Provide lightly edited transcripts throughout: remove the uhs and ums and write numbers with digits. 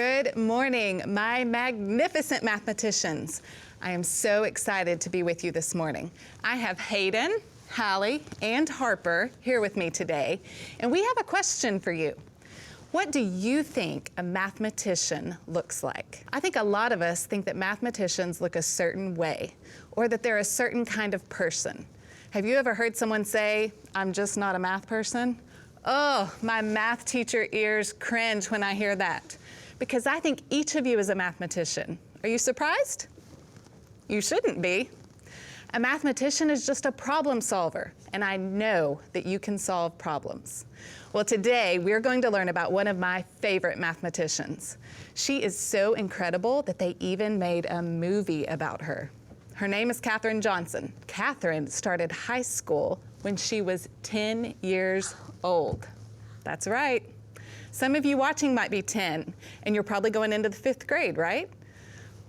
Good morning, my magnificent mathematicians. I am so excited to be with you this morning. I have Hayden, Hallie, and Harper here with me today, and we have a question for you. What do you think a mathematician looks like? I think a lot of us think that mathematicians look a certain way, or that they're a certain kind of person. Have you ever heard someone say, "I'm just not a math person"? Oh, my math teacher ears cringe when I hear that, because I think each of you is a mathematician. Are you surprised? You shouldn't be. A mathematician is just a problem solver, and I know that you can solve problems. Well, today we're going to learn about one of my favorite mathematicians. She is so incredible that they even made a movie about her. Her name is Katherine Johnson. Katherine started high school when she was 10 years old. That's right. Some of you watching might be 10, and you're probably going into the 5th grade, right?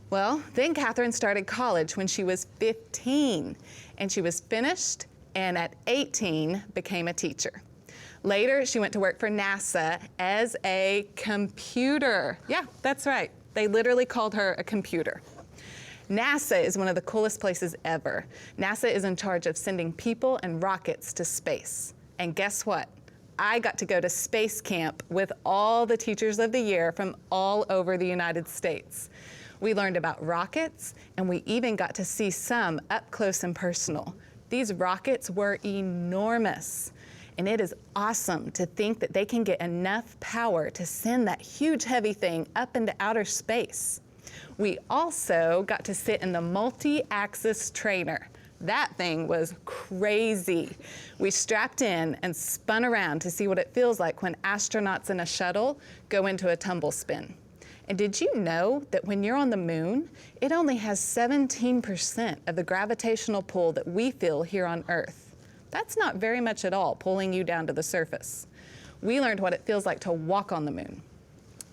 Well, then Katherine started college when she was 15, and she was finished, and at 18 became a teacher. Later, she went to work for NASA as a computer. Yeah, that's right. They literally called her a computer. NASA is one of the coolest places ever. NASA is in charge of sending people and rockets to space. And guess what? I got to go to space camp with all the teachers of the year from all over the United States. We learned about rockets, and we even got to see some up close and personal. These rockets were enormous, and it is awesome to think that they can get enough power to send that huge heavy thing up into outer space. We also got to sit in the multi-axis trainer. That thing was crazy. We strapped in and spun around to see what it feels like when astronauts in a shuttle go into a tumble spin. And did you know that when you're on the moon, it only has 17% of the gravitational pull that we feel here on Earth? That's not very much at all, pulling you down to the surface. We learned what it feels like to walk on the moon.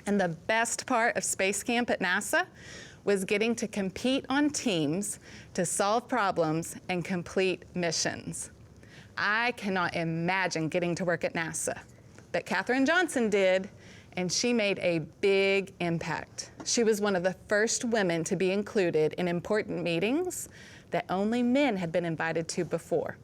And the best part of space camp at NASA was getting to compete on teams to solve problems and complete missions. I cannot imagine getting to work at NASA, but Katherine Johnson did, and she made a big impact. She was one of the first women to be included in important meetings that only men had been invited to before.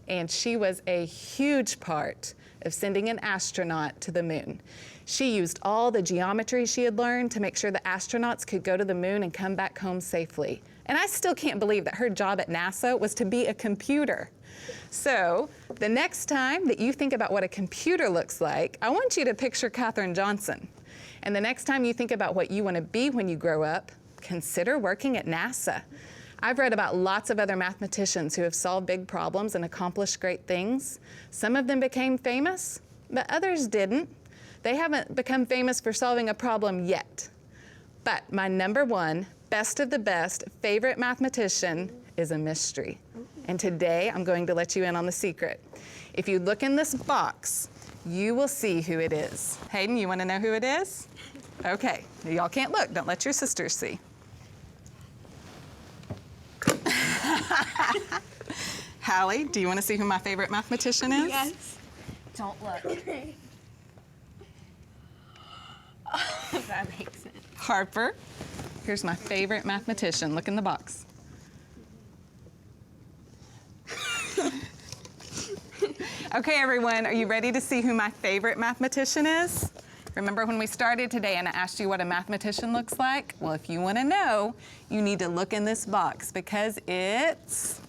And she was a huge part of sending an astronaut to the moon. She used all the geometry she had learned to make sure the astronauts could go to the moon and come back home safely. And I still can't believe that her job at NASA was to be a computer. So the next time that you think about what a computer looks like, I want you to picture Katherine Johnson. And the next time you think about what you want to be when you grow up, consider working at NASA. I've read about lots of other mathematicians who have solved big problems and accomplished great things. Some of them became famous, but others didn't. They haven't become famous for solving a problem yet. But my number one, best of the best, favorite mathematician is a mystery. And today I'm going to let you in on the secret. If you look in this box, you will see who it is. Hayden, you want to know who it is? Okay, y'all can't look. Don't let your sisters see. Hallie, do you want to see who my favorite mathematician is? Yes. Don't look. Oh, that makes sense. Harper, here's my favorite mathematician. Look in the box. Okay, everyone, are you ready to see who my favorite mathematician is? Remember when we started today and I asked you what a mathematician looks like? Well, if you want to know, you need to look in this box because it's